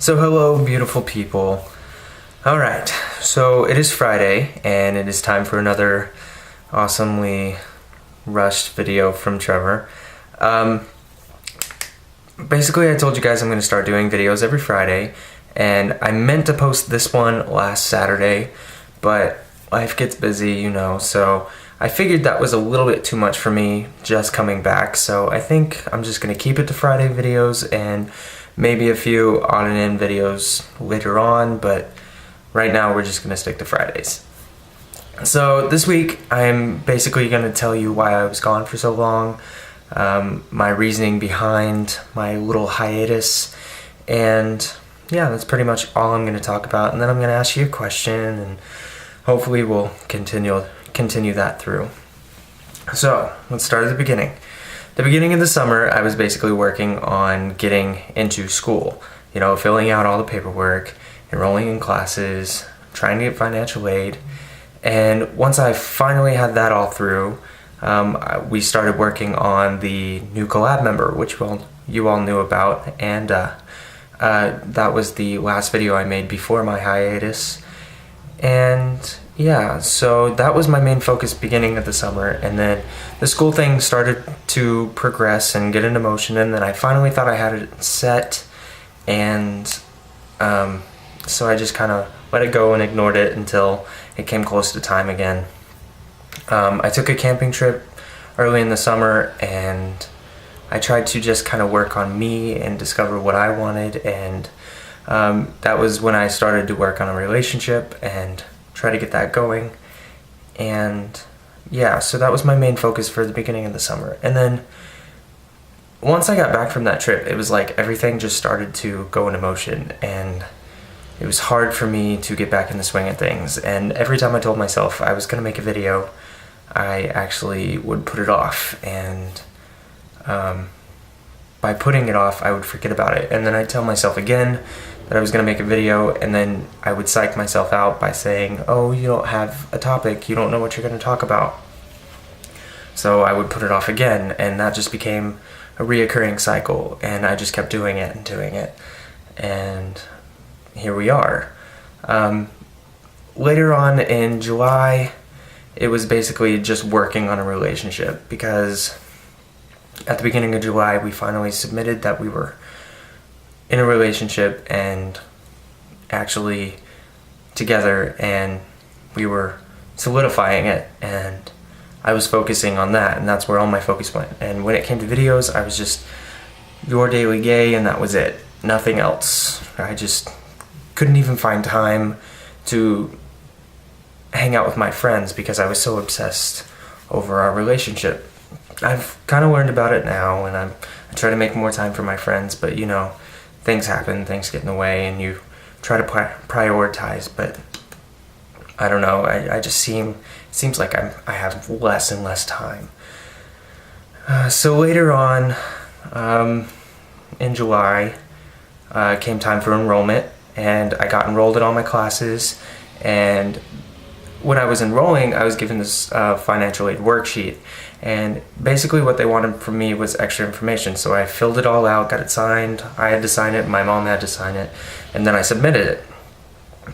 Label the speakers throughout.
Speaker 1: So hello, beautiful people. Alright, so it is Friday, and it is time for another awesomely rushed video from Trevor. Basically, I told you guys I'm going to start doing videos every Friday, and I meant to post this one last Saturday, but life gets busy, you know, so I figured that was a little bit too much for me just coming back, so I think I'm just going to keep it to Friday videos and maybe a few on and in videos later on, but right now we're just going to stick to Fridays. So this week I'm basically going to tell you why I was gone for so long, my reasoning behind my little hiatus, and yeah, that's pretty much all I'm going to talk about, and then I'm going to ask you a question and hopefully we'll continue that through. So let's start at the beginning. The beginning of the summer, I was basically working on getting into school, you know, filling out all the paperwork, enrolling in classes, trying to get financial aid, and once I finally had that all through, we started working on the new collab member, which you all knew about, and that was the last video I made before my hiatus. And yeah, so that was my main focus beginning of the summer, and then the school thing started to progress and get into motion, and then I finally thought I had it set, and so I just kind of let it go and ignored it until it came close to time again. I took a camping trip early in the summer, and I tried to just kind of work on me and discover what I wanted, and that was when I started to work on a relationship and try to get that going. And yeah, so that was my main focus for the beginning of the summer. And then once I got back from that trip, it was like everything just started to go into motion, and it was hard for me to get back in the swing of things. And every time I told myself I was going to make a video, I actually would put it off, and by putting it off, I would forget about it, and then I'd tell myself again that I was going to make a video, and then I would psych myself out by saying, oh, you don't have a topic, you don't know what you're going to talk about. So I would put it off again, and that just became a reoccurring cycle, and I just kept doing it and doing it, and here we are. Later on in July, it was basically just working on a relationship, because at the beginning of July, we finally submitted that we were in a relationship and actually together, and we were solidifying it, and I was focusing on that, and that's where all my focus went. And when it came to videos, I was just your daily gay, and that was it. Nothing else. I just couldn't even find time to hang out with my friends because I was so obsessed over our relationship. I've kind of learned about it now, and I try to make more time for my friends, but you know, things happen, things get in the way, and you try to prioritize, but I don't know, I just seems like I have less and less time. So later on, in July, came time for enrollment, and I got enrolled in all my classes, and when I was enrolling, I was given this financial aid worksheet, and basically what they wanted from me was extra information, so I filled it all out, got it signed, I had to sign it, my mom had to sign it, and then I submitted it.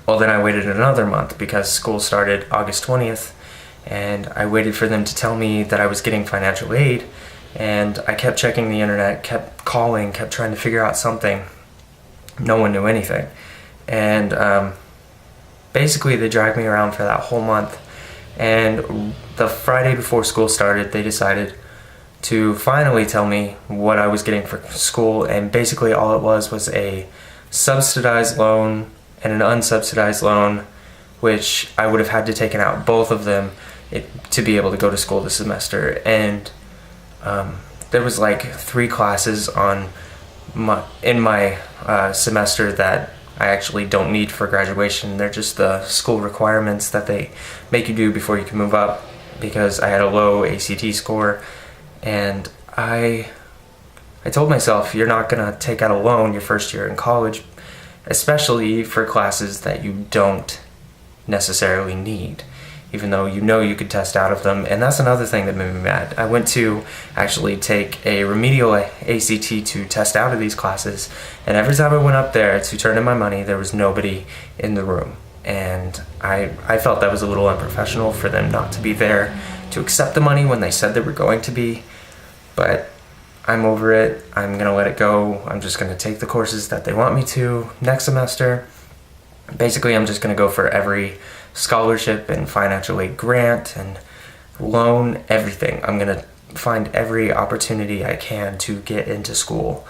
Speaker 1: Well, then I waited another month because school started August 20th, and I waited for them to tell me that I was getting financial aid, and I kept checking the internet, kept calling, kept trying to figure out something. No one knew anything, and basically they dragged me around for that whole month, and the Friday before school started, they decided to finally tell me what I was getting for school, and basically all it was a subsidized loan and an unsubsidized loan, which I would have had to taken out both of them to be able to go to school this semester. And there was like 3 classes in my semester that I actually don't need for graduation. They're just the school requirements that they make you do before you can move up, because I had a low ACT score, and I told myself, you're not gonna take out a loan your first year in college, especially for classes that you don't necessarily need. even though you could test out of them. And that's another thing that made me mad. I went to actually take a remedial ACT to test out of these classes, and every time I went up there to turn in my money, there was nobody in the room. And I felt that was a little unprofessional for them not to be there to accept the money when they said they were going to be. But I'm over it. I'm gonna let it go. I'm just gonna take the courses that they want me to next semester. Basically, I'm just gonna go for every scholarship and financial aid grant and loan, everything. I'm gonna find every opportunity I can to get into school.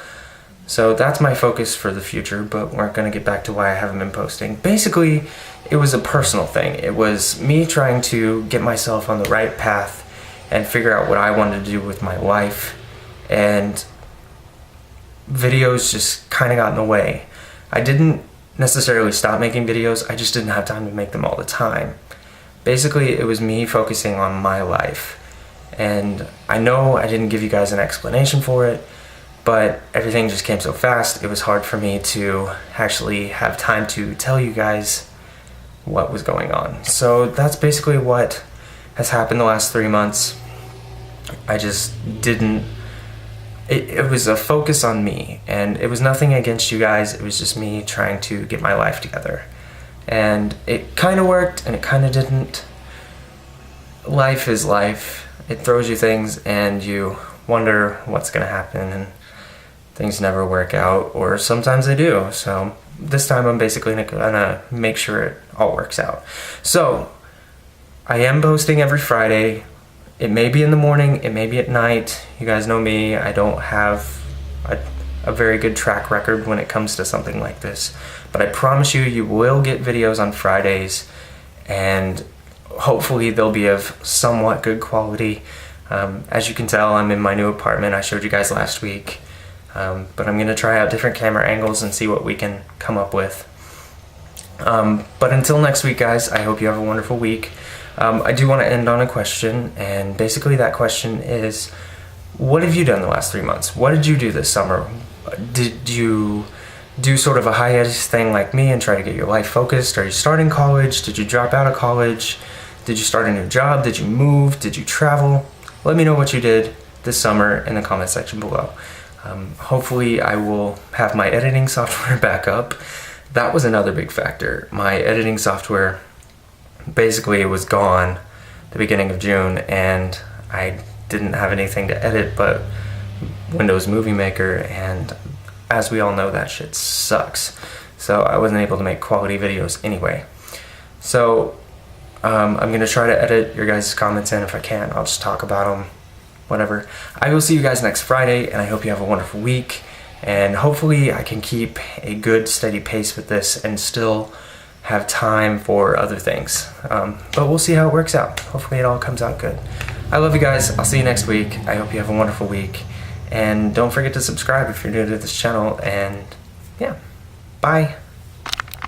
Speaker 1: So that's my focus for the future, but we're gonna get back to why I haven't been posting. Basically, it was a personal thing. It was me trying to get myself on the right path and figure out what I wanted to do with my life, and videos just kind of got in the way. I didn't necessarily stop making videos, I just didn't have time to make them all the time. Basically, it was me focusing on my life. And I know I didn't give you guys an explanation for it, but everything just came so fast, it was hard for me to actually have time to tell you guys what was going on. So that's basically what has happened the last 3 months. I just didn't, it was a focus on me, and it was nothing against you guys, it was just me trying to get my life together. And it kind of worked, and it kind of didn't. Life is life. It throws you things, and you wonder what's gonna happen, and things never work out, or sometimes they do. So this time I'm basically gonna make sure it all works out. So I am posting every Friday. It may be in the morning, it may be at night. You guys know me, I don't have a very good track record when it comes to something like this. But I promise you, you will get videos on Fridays, and hopefully they'll be of somewhat good quality. As you can tell, I'm in my new apartment. I showed you guys last week. But I'm gonna try out different camera angles and see what we can come up with. But until next week, guys, I hope you have a wonderful week. I do want to end on a question, and basically that question is, what have you done the last 3 months? What did you do this summer? Did you do sort of a hiatus thing like me and try to get your life focused? Are you starting college? Did you drop out of college? Did you start a new job? Did you move? Did you travel? Let me know what you did this summer in the comment section below. Hopefully I will have my editing software back up. That was another big factor. My editing software, basically it was gone the beginning of June, and I didn't have anything to edit but Windows Movie Maker, and as we all know, that shit sucks. So I wasn't able to make quality videos anyway. So I'm gonna try to edit your guys' comments in if I can. I'll just talk about them, whatever. I will see you guys next Friday, and I hope you have a wonderful week, and hopefully I can keep a good steady pace with this and still have time for other things. But we'll see how it works out. Hopefully it all comes out good. I love you guys. I'll see you next week. I hope you have a wonderful week. And don't forget to subscribe if you're new to this channel. And yeah, bye.